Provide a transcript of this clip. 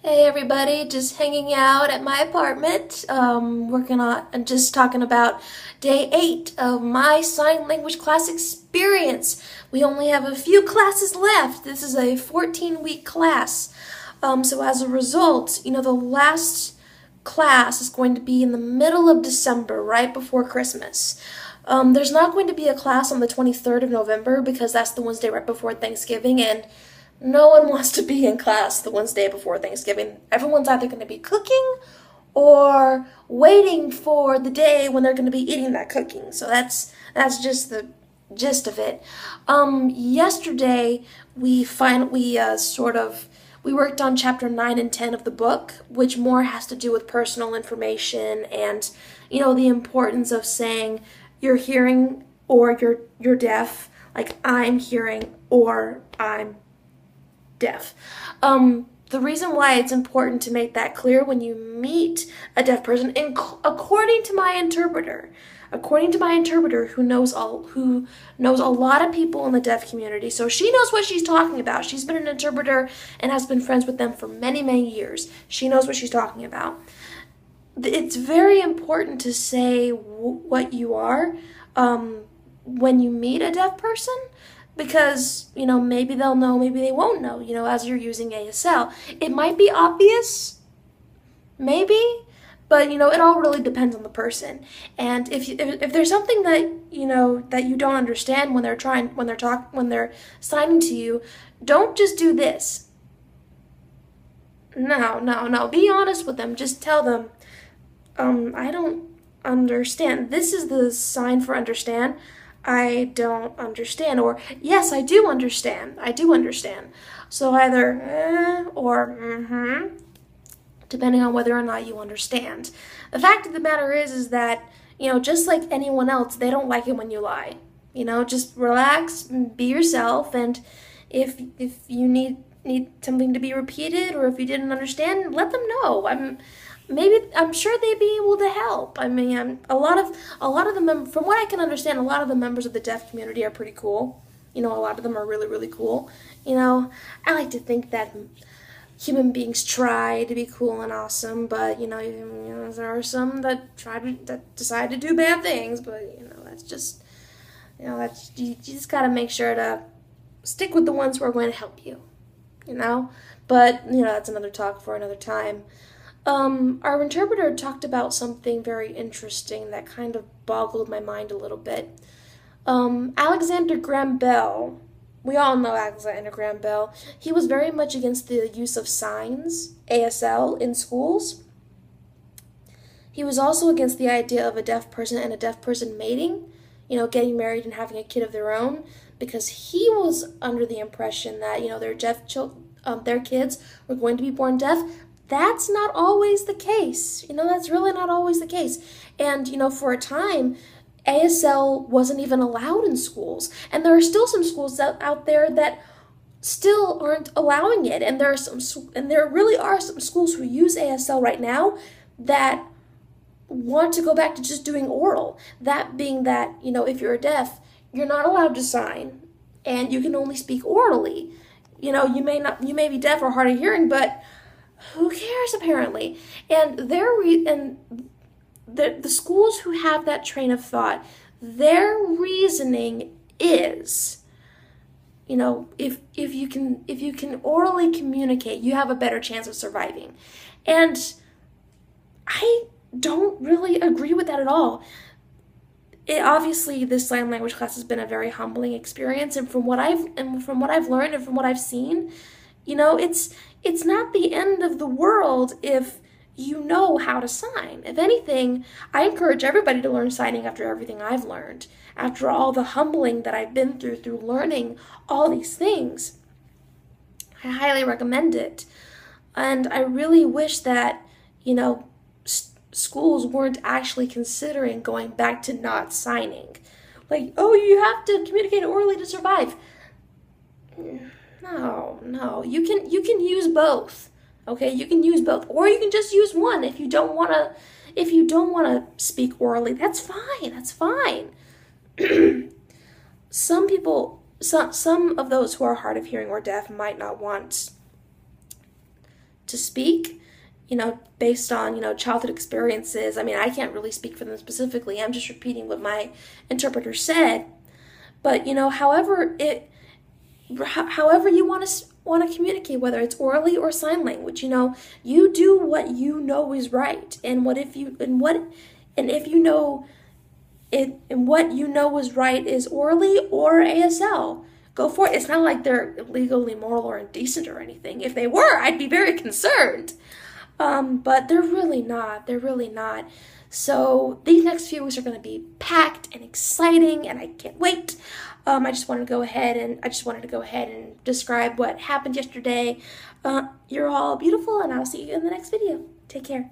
Hey everybody, just hanging out at my apartment, working on and just talking about day 8 of my sign language class experience. We only have a few classes left. This is a 14-week class. So as a result, the last class is going to be in the middle of December, right before Christmas. There's not going to be a class on the 23rd of November because that's the Wednesday right before Thanksgiving, and no one wants to be in class the Wednesday before Thanksgiving. Everyone's either going to be cooking or waiting for the day when they're going to be eating that cooking. So that's just the gist of it. Yesterday we worked on chapter 9 and 10 of the book, which more has to do with personal information and the importance of saying you're hearing or you're deaf, like I'm hearing or I'm deaf. The reason why it's important to make that clear when you meet a deaf person, according to my interpreter, who knows a lot of people in the deaf community, so she knows what she's talking about. She's been an interpreter and has been friends with them for many, many years. She knows what she's talking about. It's very important to say what you are when you meet a deaf person, because maybe they'll know, maybe they won't know, as you're using ASL. It might be obvious, maybe, but it all really depends on the person. And if there's something that that you don't understand when they're signing to you, don't just do this. No, be honest with them. Just tell them, I don't understand. This is the sign for understand. I don't understand. Or, yes, I do understand. I do understand. So either or mm-hmm, depending on whether or not you understand. The fact of the matter is that, just like anyone else, they don't like it when you lie. Just relax, be yourself, and if you need something to be repeated, or if you didn't understand, let them know. I'm sure they'd be able to help. I mean, a lot of the from what I can understand, a lot of the members of the deaf community are pretty cool. A lot of them are really, really cool. I like to think that human beings try to be cool and awesome, but there are some that that decide to do bad things. But that's just that's you just gotta make sure to stick with the ones who are going to help you. But that's another talk for another time. Our interpreter talked about something very interesting that kind of boggled my mind a little bit. Alexander Graham Bell, we all know Alexander Graham Bell, he was very much against the use of signs, ASL, in schools. He was also against the idea of a deaf person and a deaf person mating, getting married and having a kid of their own, because he was under the impression that, their kids were going to be born deaf. That's not always the case. That's really not always the case. And, for a time, ASL wasn't even allowed in schools. And there are still some schools out there that still aren't allowing it. And there really are some schools who use ASL right now that want to go back to just doing oral. That being that, if you're deaf, you're not allowed to sign, and you can only speak orally. You may be deaf or hard of hearing, but who cares, apparently? And the schools who have that train of thought, their reasoning is, if you can orally communicate, you have a better chance of surviving. And I don't really agree with that at all. Obviously, this sign language class has been a very humbling experience, and from what I've learned and from what I've seen, it's not the end of the world if you know how to sign. If anything, I encourage everybody to learn signing after everything I've learned, after all the humbling that I've been through learning all these things. I highly recommend it. And I really wish that, schools weren't actually considering going back to not signing. Like, oh, you have to communicate orally to survive. No. You can use both. Okay, you can use both, or you can just use one if you don't wanna speak orally. That's fine. That's fine. some of those who are hard of hearing or deaf might not want to speak, based on, childhood experiences. I mean, I can't really speak for them specifically. I'm just repeating what my interpreter said. But, however you want to communicate, whether it's orally or sign language, you do what you know is right. And if you know it, and what you know is right is orally or ASL. Go for it. It's not like they're illegal, immoral, or indecent or anything. If they were, I'd be very concerned. But they're really not. They're really not. So these next few weeks are going to be packed and exciting, and I can't wait. I just wanted to go ahead and describe what happened yesterday. You're all beautiful, and I'll see you in the next video. Take care.